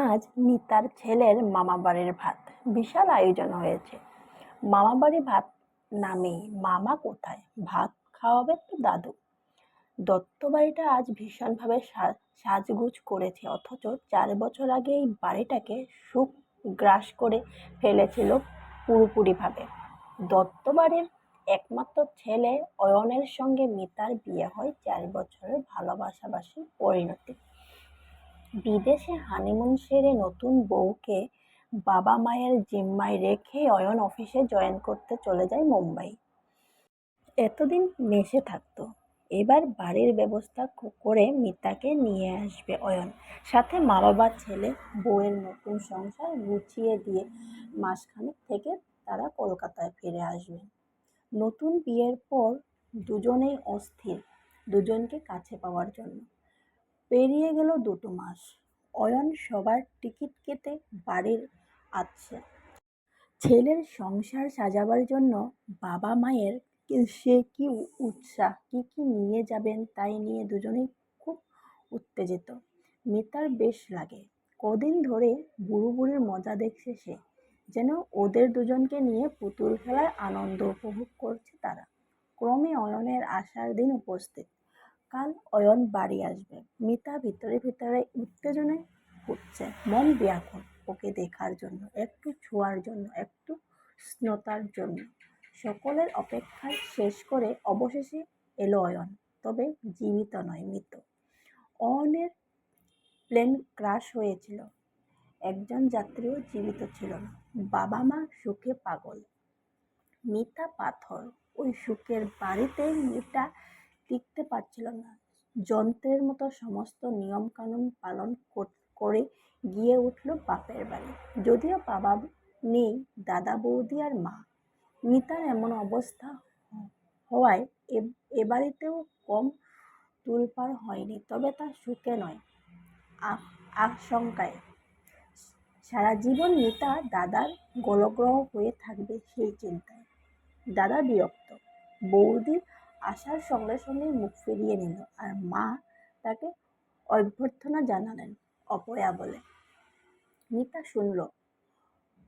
আজ মিতার ছেলের মামাবাড়ির ভাত। বিশাল আয়োজন হয়েছে। মামাবাড়ি ভাত নামেই মামা কোথায়, ভাত খাওয়াবে তো দাদু। দত্তবাড়িটা আজ ভীষণভাবে সাজগুজ করেছে, অথচ 4 বছর আগে এই বাড়িটাকে সুখ গ্রাস করে ফেলেছিল পুরোপুরিভাবে। দত্তবাড়ির একমাত্র ছেলে অয়নের সঙ্গে মিতার বিয়ে হয় 4 বছরের ভালোবাসাবাসীর পরিণতি। বিদেশে হানিমুন সেরে নতুন বউকে বাবা মায়ের জিম্মায় রেখে অয়ন অফিসে জয়েন করতে চলে যায় মুম্বাই। এতদিন মেসে থাকতো, এবার বাড়ির ব্যবস্থা করে মিতাকে নিয়ে আসবে অয়ন। সাথে মা বাবা ছেলে বউয়ের নতুন সংসার গুছিয়ে দিয়ে মাসখানেক থেকে তারা কলকাতায় ফিরে আসবেন। নতুন বিয়ের পর দুজনেই অস্থির দুজনকে কাছে পাওয়ার জন্য। পেরিয়ে গেল 2 মাস। অয়ন সবার টিকিট কেটে বাড়ির আসছে। ছেলের সংসার সাজাবার জন্য বাবা মায়ের সে কি উৎসাহ, কি নিয়ে যাবেন তাই নিয়ে দুজনেই খুব উত্তেজিত। মিতার বেশ লাগে, কদিন ধরে বুড়ো বুড়ির মজা দেখছে সে, যেন ওদের দুজনকে নিয়ে পুতুল খেলার আনন্দ উপভোগ করছে তারা। ক্রমে অয়নের আসার দিন উপস্থিত। কাল অয়ন বাড়ি আসবে। মিতা ভিতরে ভিতরে উত্তেজনায় ফুটছে, মন ব্যাকুল ওকে দেখার জন্য, একটু ছোঁয়ার জন্য, একটু স্নতার জন্য। সকলের অপেক্ষা শেষ করে অবশেষে এলো অয়ন, তবে জীবিত নয়, মৃত। অয়নের প্লেন ক্রাশ হয়েছিল, একজন যাত্রীও জীবিত ছিল না। বাবা মা সুখে পাগল, মিতা পাথর। ওই সুখের বাড়িতে মিতা টিকতে পারছিল না। যন্ত্রের মতো সমস্ত নিয়ম কানুন পালন করে গিয়ে উঠল বাপের বাড়ি। যদিও বাবা নেই, দাদা বৌদি আর মা। মিতার এমন অবস্থা হওয়ায় এ বাড়িতেও কম তোলপাড় হয়নি, তবে তা সুখে নয়, আশঙ্কায়। সারা জীবন মিতা দাদার গোলগ্রহ হয়ে থাকবে সেই চিন্তায়। দাদা বিরক্ত, বৌদি আসার সঙ্গে সঙ্গে মুখ ফিরিয়ে নিল, আর মা তাকে অভ্যর্থনা জানালেন অপয়া বলে। মিতা শুনল,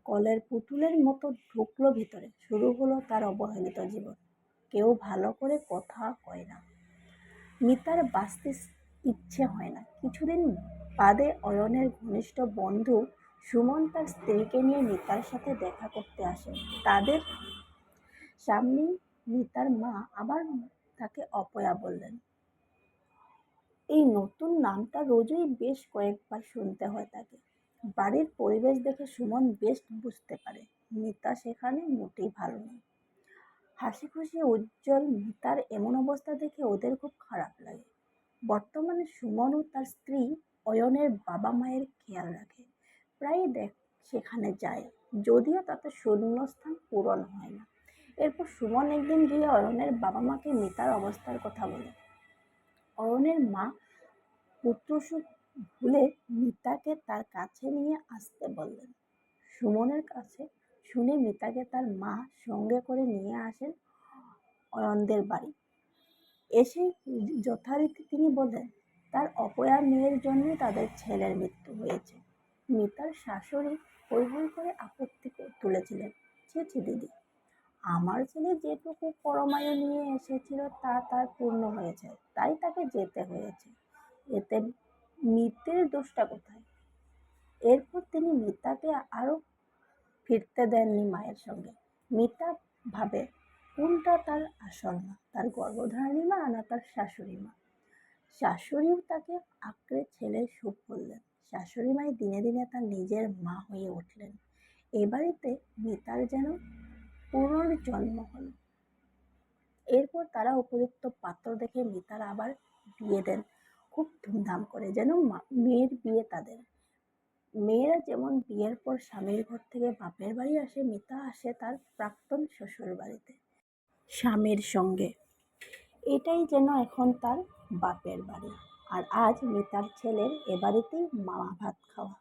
কলের পুতুলের মতো ঢুকলো ভিতরে। শুরু হলো তার অবহেলিত জীবন। কেউ ভালো করে কথা কয় না, মিতার বাঁচতে ইচ্ছে হয় না। কিছুদিন বাদে অয়নের ঘনিষ্ঠ বন্ধু সুমন তার স্ত্রীকে নিয়ে মিতার সাথে দেখা করতে আসে। তাদের সামনেই মিতার মা আবার তাকে অপয়া বললেন। এই নতুন নামটা রোজই বেশ কয়েকবার শুনতে হয় তাকে। বাড়ির পরিবেশ দেখে সুমন বেশ বুঝতে পারে মিতা সেখানে মোটেই ভালো নেই। হাসি খুশি উজ্জ্বল মিতার এমন অবস্থা দেখে ওদের খুব খারাপ লাগে। বর্তমানে সুমন ও তার স্ত্রী অয়নের বাবা মায়ের খেয়াল রাখে, প্রায় সেখানে যায়, যদিও তাতে শূন্যস্থান পূরণ হয় না। এরপর সুমন একদিন গিয়ে অয়নের বাবা মাকে মিতার অবস্থার কথা বলে। অয়নের মা পুত্রসুখ ভুলে মিতাকে তার কাছে নিয়ে আসতে বললেন। সুমনের কাছে শুনে মিতাকে তার মা সঙ্গে করে নিয়ে আসেন অয়নদের বাড়ি। এসে যথারীতি তিনি বললেন, তার অপয়া মেয়ের জন্যই তাদের ছেলের মৃত্যু হয়েছে। মিতার শাশুড়ি হৈ হৈ করে আপত্তি তুলেছিলেন, ছি ছি দিদি, আমার ছেলে যেটুকু পরমায়ু নিয়ে এসেছিল তা তার পূর্ণ হয়েছে, তাই তাকে যেতে হয়েছে, এতে মিতের দোষটা কোথায়? এরপর তিনি মিতাকে আরো ফিরতে দেননি মায়ের সঙ্গে। মিতা ভাবে কোনটা তার আসল মা, তার গর্ভধারিণী মা না তার শাশুড়ি মা। শাশুড়িও তাকে আঁকড়ে ছেলের সুখ বললেন। শাশুড়ি মাই দিনে দিনে তার নিজের মা হয়ে উঠলেন। এ বাড়িতে মিতার যেন পুনর্জন্ম হলো। এরপর তারা উপযুক্ত পাত্র দেখে মিতার আবার বিয়ে দেন, খুব ধুমধাম করে, যেন মেয়ের বিয়ে তাদের। মেয়েরা যেমন বিয়ের পর স্বামীর ঘর থেকে বাপের বাড়ি আসে, মিতা আসে তার প্রাক্তন শ্বশুর বাড়িতে স্বামীর সঙ্গে। এটাই যেন এখন তার বাপের বাড়ি। আর আজ মিতার ছেলের এ বাড়িতেই মামা ভাত খাওয়া।